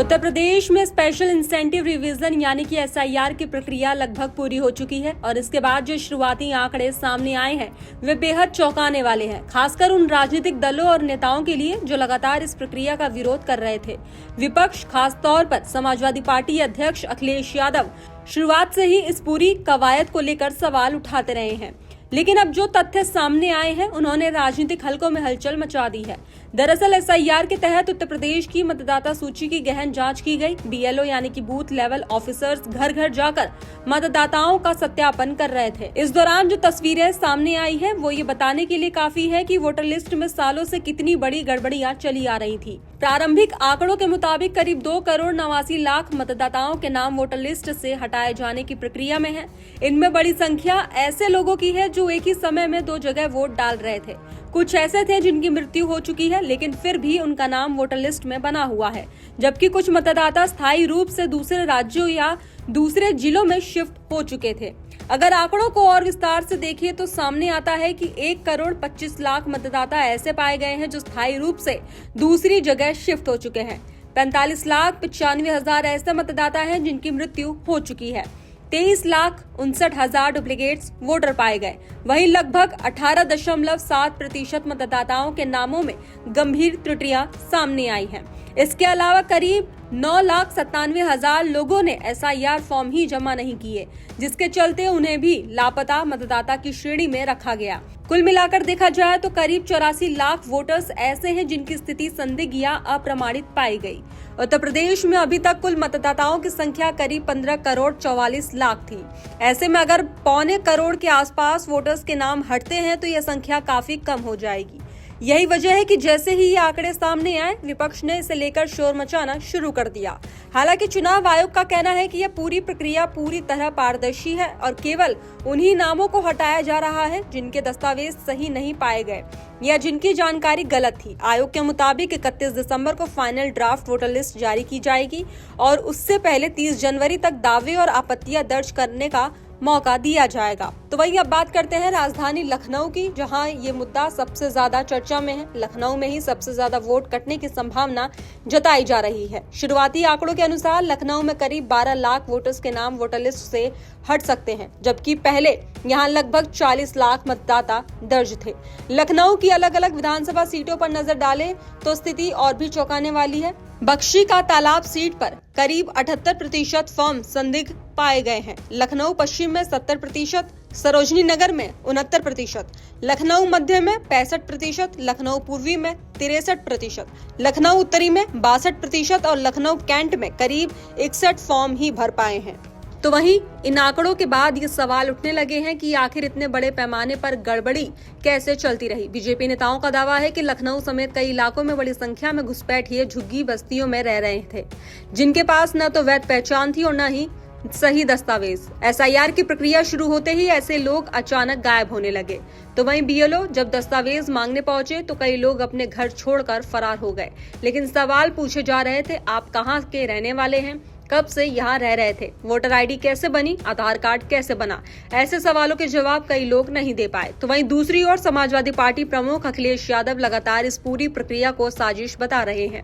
उत्तर प्रदेश में special incentive revision यानी कि एसआईआर की प्रक्रिया लगभग पूरी हो चुकी है और इसके बाद जो शुरुआती आंकड़े सामने आए हैं वे बेहद चौंकाने वाले हैं, खासकर उन राजनीतिक दलों और नेताओं के लिए जो लगातार इस प्रक्रिया का विरोध कर रहे थे। विपक्ष, खास तौर पर समाजवादी पार्टी अध्यक्ष अखिलेश यादव शुरुआत से ही इस पूरी कवायद को लेकर सवाल उठाते रहे हैं, लेकिन अब जो तथ्य सामने आए हैं उन्होंने राजनीतिक हलकों में हलचल मचा दी है। दरअसल एसआईआर के तहत उत्तर प्रदेश की मतदाता सूची की गहन जांच की गई। बीएलओ यानी कि बूथ लेवल ऑफिसर्स घर घर जाकर मतदाताओं का सत्यापन कर रहे थे। इस दौरान जो तस्वीरें सामने आई है वो ये बताने के लिए काफी है कि वोटर लिस्ट में सालों से कितनी बड़ी गड़बड़ियां चली आ रही थी। प्रारंभिक आंकड़ों के मुताबिक करीब 2,89,00,000 मतदाताओं के नाम वोटर लिस्ट से हटाए जाने की प्रक्रिया में है। इनमें बड़ी संख्या ऐसे लोगों की है जो एक ही समय में 2 जगह वोट डाल रहे थे। कुछ ऐसे थे जिनकी मृत्यु हो चुकी है लेकिन फिर भी उनका नाम वोटर लिस्ट में बना हुआ है, जबकि कुछ मतदाता स्थायी रूप से दूसरे राज्यों या दूसरे जिलों में शिफ्ट हो चुके थे। अगर आंकड़ों को और विस्तार से देखें तो सामने आता है कि 1,25,00,000 मतदाता ऐसे पाए गए हैं जो स्थायी रूप से दूसरी जगह शिफ्ट हो चुके हैं। 45,95,000 ऐसे मतदाता हैं जिनकी मृत्यु हो चुकी है। 23,59,000 डुप्लीकेट्स वोटर पाए गए। वहीं लगभग 18.7% मतदाताओं के नामों में गंभीर त्रुटियां सामने आई हैं। इसके अलावा करीब 9,97,000 लोगों ने एसआईआर फॉर्म ही जमा नहीं किए, जिसके चलते उन्हें भी लापता मतदाता की श्रेणी में रखा गया। कुल मिलाकर देखा जाए तो करीब 84 लाख वोटर्स ऐसे हैं जिनकी स्थिति संदिग्ध या अप्रमाणित पाई गई। उत्तर प्रदेश में अभी तक कुल मतदाताओं की संख्या करीब 15,44,00,000 थी। ऐसे में अगर 1.25 करोड़ के आसपास वोटर्स के नाम हटते हैं तो यह संख्या काफी कम हो जाएगी। यही वजह है कि जैसे ही ये आंकड़े सामने आए, विपक्ष ने इसे लेकर शोर मचाना शुरू कर दिया। हालांकि चुनाव आयोग का कहना है कि यह पूरी प्रक्रिया पूरी तरह पारदर्शी है और केवल उन्हीं नामों को हटाया जा रहा है जिनके दस्तावेज सही नहीं पाए गए या जिनकी जानकारी गलत थी। आयोग के मुताबिक 31 दिसंबर को फाइनल ड्राफ्ट वोटर लिस्ट जारी की जाएगी और उससे पहले 30 जनवरी तक दावे और आपत्तियां दर्ज करने का मौका दिया जाएगा। तो वहीं अब बात करते हैं राजधानी लखनऊ की, जहां ये मुद्दा सबसे ज्यादा चर्चा में है। लखनऊ में ही सबसे ज्यादा वोट कटने की संभावना जताई जा रही है। शुरुआती आंकड़ों के अनुसार लखनऊ में करीब 12 लाख वोटर्स के नाम वोटर लिस्ट से हट सकते हैं, जबकि पहले यहां लगभग 40 लाख मतदाता दर्ज थे। लखनऊ की अलग अलग विधानसभा सीटों पर नजर डालें तो स्थिति और भी चौंकाने वाली है। बख्शी का तालाब सीट पर करीब 78% फॉर्म संदिग्ध पाए गए हैं। लखनऊ पश्चिम में 70%, सरोजनी नगर में 69%, लखनऊ मध्य में 65%, लखनऊ पूर्वी में 63%, लखनऊ उत्तरी में 62% और लखनऊ कैंट में करीब 61 फॉर्म ही भर पाए हैं। तो वहीं इन आंकड़ों के बाद ये सवाल उठने लगे हैं कि आखिर इतने बड़े पैमाने पर गड़बड़ी कैसे चलती रही। बीजेपी नेताओं का दावा है कि लखनऊ समेत कई इलाकों में बड़ी संख्या में घुसपैठिए झुग्गी बस्तियों में रह रहे थे, जिनके पास न तो वैध पहचान थी और न ही सही दस्तावेज। एसआईआर की प्रक्रिया शुरू होते ही ऐसे लोग अचानक गायब होने लगे। तो वहीं बीएलओ जब दस्तावेज मांगने पहुंचे तो कई लोग अपने घर छोड़कर फरार हो गए। लेकिन सवाल पूछे जा रहे थे, आप कहां के रहने वाले हैं, कब से यहाँ रह रहे थे, वोटर आईडी कैसे बनी, आधार कार्ड कैसे बना। ऐसे सवालों के जवाब कई लोग नहीं दे पाए। तो वहीं दूसरी ओर समाजवादी पार्टी प्रमुख अखिलेश यादव लगातार इस पूरी प्रक्रिया को साजिश बता रहे हैं।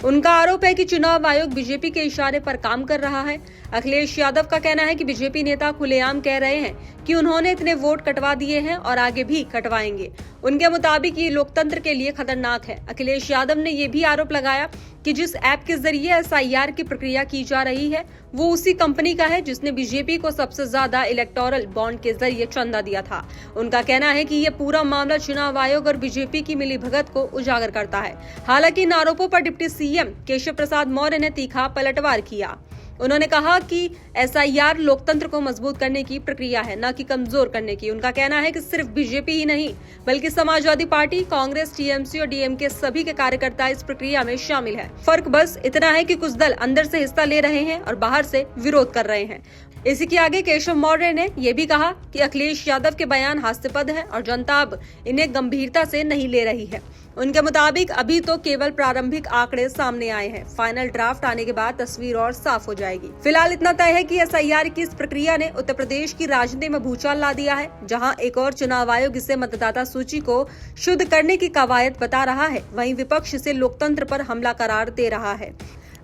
उनका आरोप है कि चुनाव आयोग बीजेपी के इशारे पर काम कर रहा है। अखिलेश यादव का कहना है कि बीजेपी नेता खुलेआम कह रहे हैं कि उन्होंने इतने वोट कटवा दिए हैं और आगे भी कटवाएंगे। उनके मुताबिक ये लोकतंत्र के लिए खतरनाक है। अखिलेश यादव ने ये भी आरोप लगाया कि जिस ऐप के जरिए एसआईआर की प्रक्रिया की जा रही है वो उसी कंपनी का है जिसने बीजेपी को सबसे ज्यादा इलेक्टोरल बॉन्ड के जरिए चंदा दिया था। उनका कहना है कि ये पूरा मामला चुनाव आयोग और बीजेपी की मिलीभगत को उजागर करता है। हालांकि इन आरोपों पर डिप्टी सीएम केशव प्रसाद मौर्य ने तीखा पलटवार किया। उन्होंने कहा कि एसआईआर लोकतंत्र को मजबूत करने की प्रक्रिया है, न कि कमजोर करने की। उनका कहना है कि सिर्फ बीजेपी ही नहीं बल्कि समाजवादी पार्टी, कांग्रेस, टीएमसी और डीएमके सभी के कार्यकर्ता इस प्रक्रिया में शामिल है। फर्क बस इतना है कि कुछ दल अंदर से हिस्सा ले रहे हैं और बाहर से विरोध कर रहे हैं। इसी के आगे केशव मौर्य ने यह भी कहा कि अखिलेश यादव के बयान हास्यास्पद हैं और जनता अब इन्हें गंभीरता से नहीं ले रही है। उनके मुताबिक अभी तो केवल प्रारंभिक आंकड़े सामने आए हैं। फाइनल ड्राफ्ट आने के बाद तस्वीर और साफ हो जाएगी। फिलहाल इतना तय है कि एसआईआर की इस प्रक्रिया ने उत्तर प्रदेश की राजनीति में भूचाल ला दिया है। जहां एक और चुनाव आयोग इसे मतदाता सूची को शुद्ध करने की कवायद बता रहा है, वहीं विपक्ष इसे लोकतंत्र पर हमला करार दे रहा है।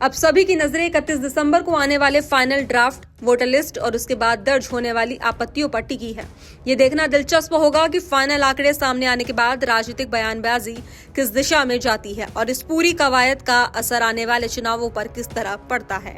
अब सभी की नजरें 31 दिसंबर को आने वाले फाइनल ड्राफ्ट, वोटर लिस्ट और उसके बाद दर्ज होने वाली आपत्तियों पर टिकी है। ये देखना दिलचस्प होगा कि फाइनल आंकड़े सामने आने के बाद राजनीतिक बयानबाजी किस दिशा में जाती है और इस पूरी कवायद का असर आने वाले चुनावों पर किस तरह पड़ता है।